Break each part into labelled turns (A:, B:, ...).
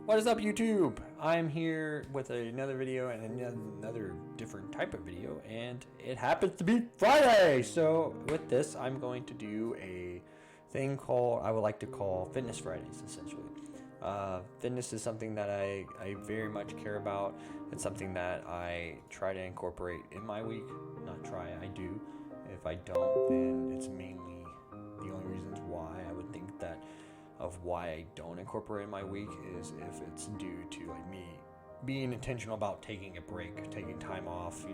A: What is up, YouTube? I'm here with another video and another different type of video, and it happens to be Friday. So with this, I'm going to do a thing I would like to call Fitness Fridays, essentially. Fitness is something that I very much care about. It's something that I try to incorporate in my week. Not try, I do. If I don't, then it's mainly the only reasons why I would think that of why I don't incorporate in my week is if it's due to like me being intentional about taking a break, taking time off,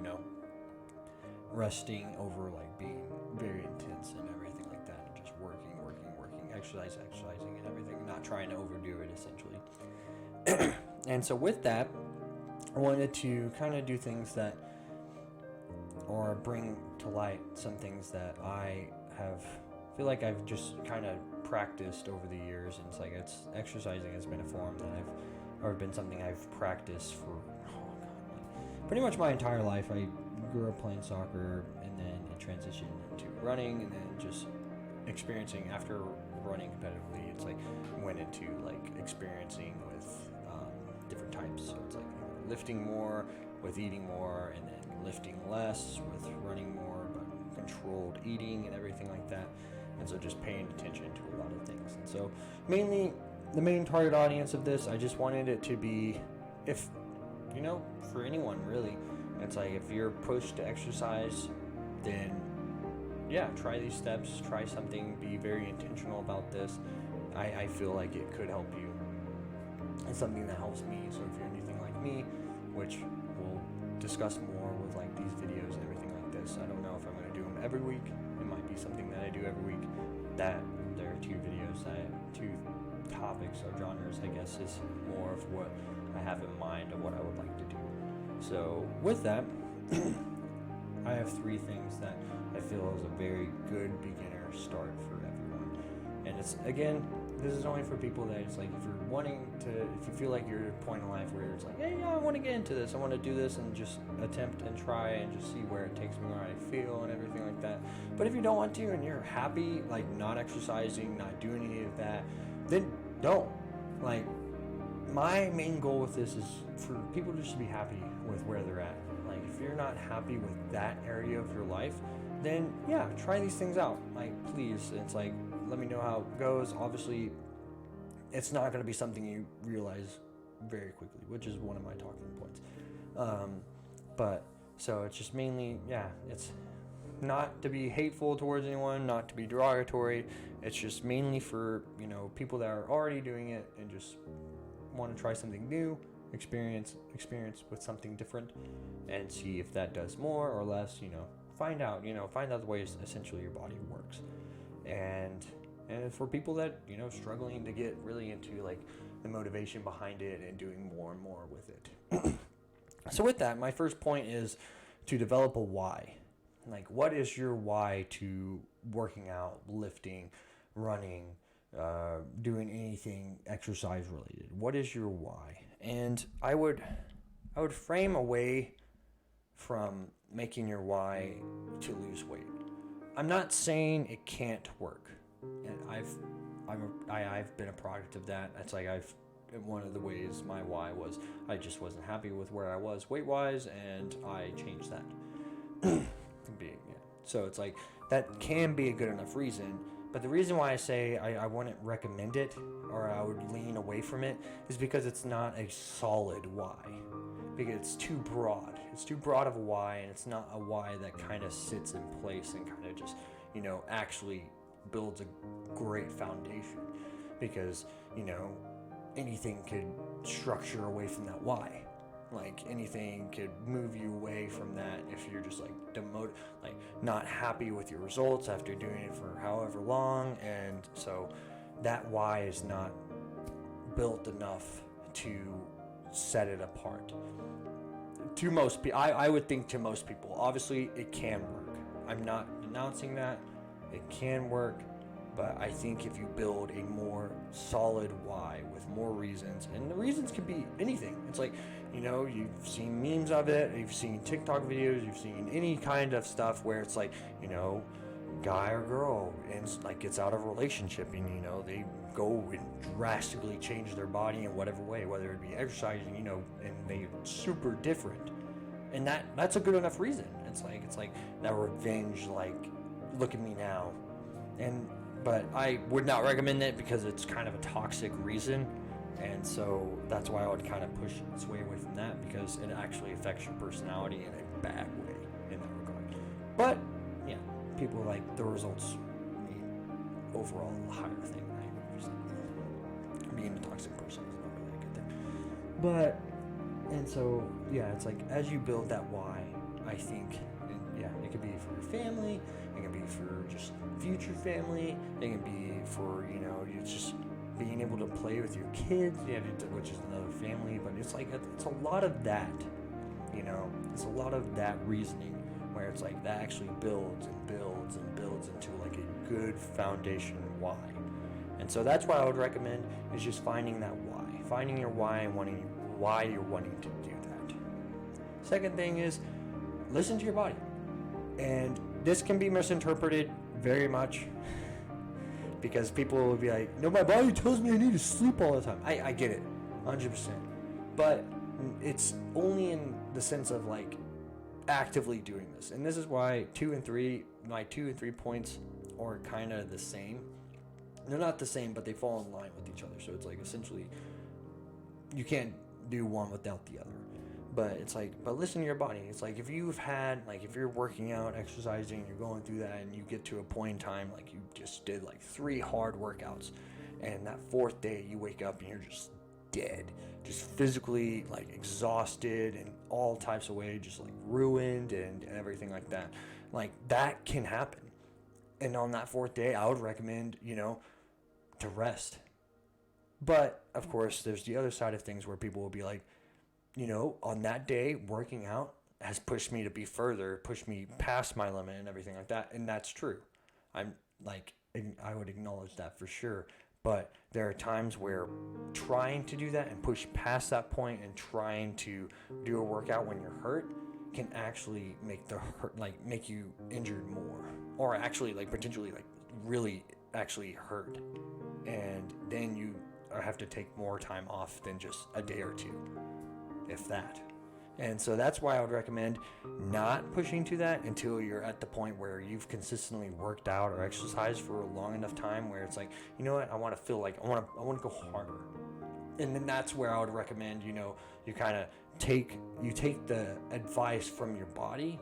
A: resting over like being very intense and everything like that, and just working, exercising and everything, not trying to overdo it essentially. And so with that, I wanted to kind of do things that, or bring to light some things that I feel like I've just kind of practiced over the years, and exercising has been a form that been something I've practiced for pretty much my entire life. I grew up playing soccer, and then it transitioned into running, and then just experiencing after running competitively. It's like went into like experiencing with different types. So it's like lifting more with eating more, and then lifting less with running more, but controlled eating and everything like that. And so just paying attention to a lot of things. And so mainly the main target audience of this, I just wanted it to be, for anyone really. It's like if you're pushed to exercise, then yeah, try these steps, try something, be very intentional about this. I feel like it could help you. It's something that helps me. So if you're anything like me, which we'll discuss more with like these videos and everything like this, I don't know if I'm going to do them every week. It might be something that I do every week. That there are two topics or genres, I guess, is more of what I have in mind of what I would like to do. So with that, I have three things that I feel is a very good beginner start for everyone. And it's, again, this is only for people that it's like, if you feel like you're at a point in life where it's like, hey, yeah, I want to get into this, I want to do this, and just attempt and try and just see where it takes me, where I feel and everything like that. But if you don't want to and you're happy, like not exercising, not doing any of that, then don't. Like, my main goal with this is for people just to be happy with where they're at. Like, if you're not happy with that area of your life, then yeah, try these things out. Like, please, it's like, let me know how it goes. Obviously, it's not going to be something you realize very quickly, which is one of my talking points. But so it's just mainly, it's not to be hateful towards anyone, not to be derogatory. It's just mainly for, people that are already doing it and just want to try something new, experience with something different, and see if that does more or less, find out the ways essentially your body works. And for people that, struggling to get really into like the motivation behind it and doing more and more with it. So with that, my first point is to develop a why. Like, what is your why to working out, lifting, running, doing anything exercise related? What is your why? And I would frame away from making your why to lose weight. I'm not saying it can't work, and I've been a product of that. It's like one of the ways my why was I just wasn't happy with where I was weight wise, and I changed that. So it's like that can be a good enough reason, but the reason why I say I wouldn't recommend it, or I would lean away from it, is because it's not a solid why. Because it's too broad. It's too broad of a why, and it's not a why that kind of sits in place and kind of just, actually builds a great foundation. Because, anything could structure away from that why. Like, anything could move you away from that if you're just like demoted, like not happy with your results after doing it for however long. And so that why is not built enough to set it apart. To most people, I would think to most people, obviously it can work. I'm not denouncing that. It can work. But I think if you build a more solid why with more reasons, and the reasons could be anything. It's like, you've seen memes of it, you've seen TikTok videos, you've seen any kind of stuff where it's like, guy or girl and like gets out of a relationship, and they go and drastically change their body in whatever way, whether it be exercising, and they're super different, and that's a good enough reason. It's like that revenge, like, look at me now. But I would not recommend it because it's kind of a toxic reason, and so that's why I would kind of push its way away from that, because it actually affects your personality in a bad way in that regard. But yeah, people like the results overall a higher thing. Being a toxic person is not really a good thing. But, and so, yeah, it's like as you build that why, I think, it could be for your family, it can be for just future family, it can be for, you just being able to play with your kids, which is another family, but it's like, it's a lot of that, it's a lot of that reasoning where it's like that actually builds and builds and builds into like a good foundation why. And so that's what I would recommend, is just finding that why. Finding your why and why you're wanting to do that. Second thing is, listen to your body. And this can be misinterpreted very much, because people will be like, no, my body tells me I need to sleep all the time. I get it, 100%. But it's only in the sense of like actively doing this. And this is why my 2 and 3 points are kind of the same. They're not the same, but they fall in line with each other. So it's like essentially you can't do one without the other. But it's like, but listen to your body. It's like if you're working out, exercising, you're going through that, and you get to a point in time, like you just did like 3 hard workouts, and that 4th day you wake up and you're just dead, just physically like exhausted in all types of ways, just like ruined and everything like that. Like that can happen. And on that 4th day, I would recommend, to rest. But of course, there's the other side of things where people will be like, on that day, working out has pushed me to be further, pushed me past my limit and everything like that. And that's true. I would acknowledge that for sure. But there are times where trying to do that and push past that point and trying to do a workout when you're hurt can actually make you injured more, or actually like potentially like really actually hurt. And then you have to take more time off than just a day or two, if that. And so that's why I would recommend not pushing to that until you're at the point where you've consistently worked out or exercised for a long enough time where it's like, you know what, I want to feel like I want to go harder. And then that's where I would recommend, you kind of take the advice from your body,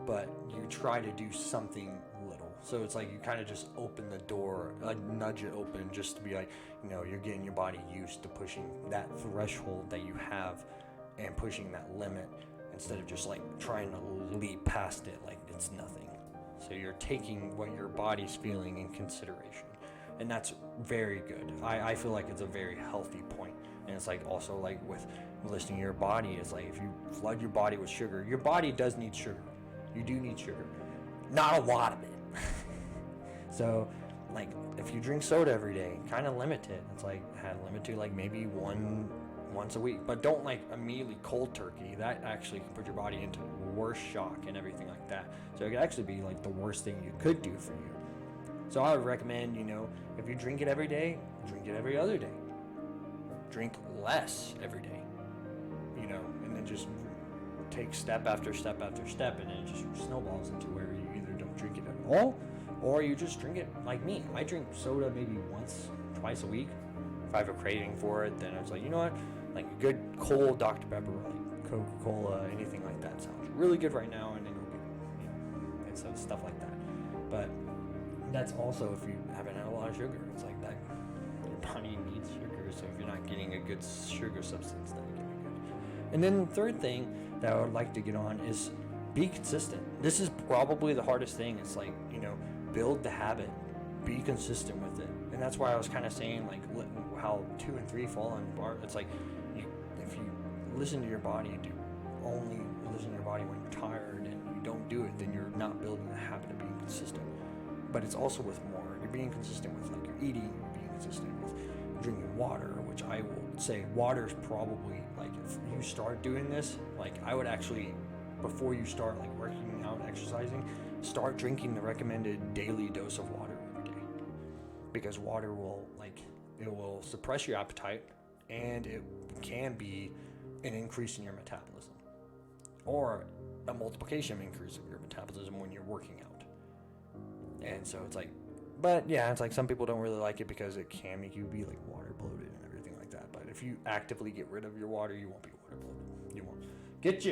A: but you try to do something little. So it's like you kind of just open the door, nudge it open, just to be like, you're getting your body used to pushing that threshold that you have and pushing that limit, instead of just like trying to leap past it like it's nothing. So you're taking what your body's feeling in consideration, and that's very good. I feel like it's a very healthy point. And it's like also like with listening to your body, it's like if you flood your body with sugar, your body does need sugar. You do need sugar, not a lot of it. So like if you drink soda every day, kind of limit it. It's like limit to like maybe once a week, but don't like immediately cold turkey. That actually can put your body into worse shock and everything like that. So it could actually be like the worst thing you could do for you. So I would recommend, if you drink it every day, drink it every other day. Drink less every day, and then just take step after step after step, and then it just snowballs into where you either don't drink it at all, or you just drink it like me. I drink soda maybe once, twice a week. If I have a craving for it, then it's like, you know what, like a good cold Dr. Pepper, like Coca-Cola, anything like that sounds really good right now, and then go get and so stuff like that. But that's also if you haven't had a lot of sugar. It's like that your body needs sugar, so if you're not getting a good sugar substance, then it can be good. And then the third thing that I would like to get on is be consistent. This is probably the hardest thing. It's like, build the habit, be consistent with it. And that's why I was kind of saying like how 2 and 3 fall on bar. It's like if you listen to your body and only listen to your body when you're tired and you don't do it, then you're not building the habit of being consistent. But it's also with more. You're being consistent with like your eating, you're being consistent with drinking water, which I will say water is probably like, if you start doing this, like I would actually, before you start like working out, exercising, start drinking the recommended daily dose of water every day, because water will it will suppress your appetite, and it can be an increase in your metabolism, or a multiplication increase of your metabolism when you're working out. And so it's like, but yeah, it's like some people don't really like it because it can make you be like water bloated and everything like that. But if you actively get rid of your water, you won't be water bloated. You won't. Get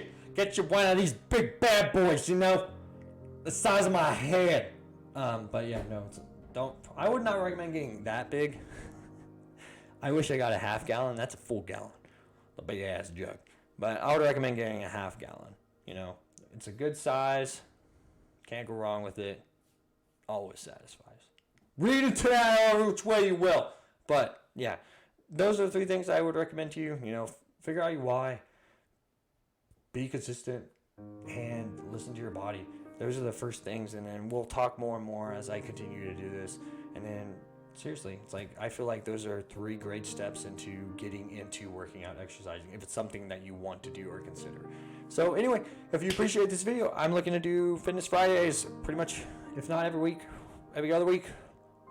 A: you one of these big bad boys, you know, the size of my head. But yeah, no, don't. I would not recommend getting that big. I wish I got a half gallon. That's a full gallon, a big ass jug. But I would recommend getting a half gallon. You know, it's a good size. Can't go wrong with it. Always satisfies. Read into that however which way you will. But yeah, those are the 3 things I would recommend to you. You know, figure out your why. Be consistent and listen to your body. Those are the first things, and then we'll talk more and more as I continue to do this. And then seriously, it's like I feel like those are 3 great steps into getting into working out, exercising, if it's something that you want to do or consider. So anyway, if you appreciate this video, I'm looking to do Fitness Fridays pretty much, if not every week, every other week,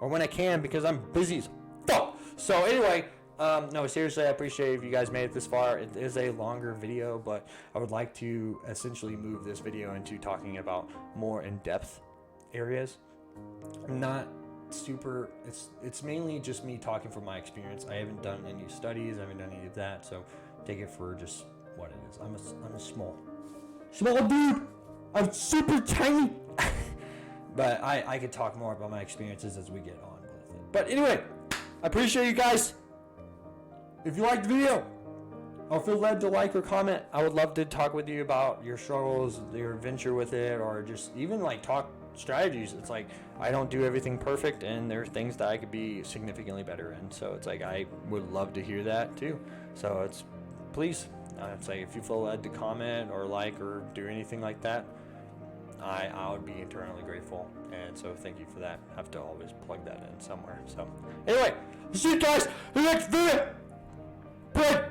A: or when I can, because I'm busy as fuck. So anyway, no, seriously, I appreciate if you guys made it this far. It is a longer video, but I would like to essentially move this video into talking about more in-depth areas. I'm not super, it's mainly just me talking from my experience. I haven't done any studies, I haven't done any of that, so take it for just what it is. I'm a small dude. I'm super tiny. But I could talk more about my experiences as we get on with it. But anyway, I appreciate you guys. If you liked the video, or feel led to like or comment, I would love to talk with you about your struggles, your adventure with it, or just even like talk strategies. It's like I don't do everything perfect, and there are things that I could be significantly better in. So it's like I would love to hear that too. So it's please, it's like if you feel led to comment or like or do anything like that, I would be eternally grateful. And so thank you for that. I have to always plug that in somewhere. So anyway, see you guys in the next video. Bye.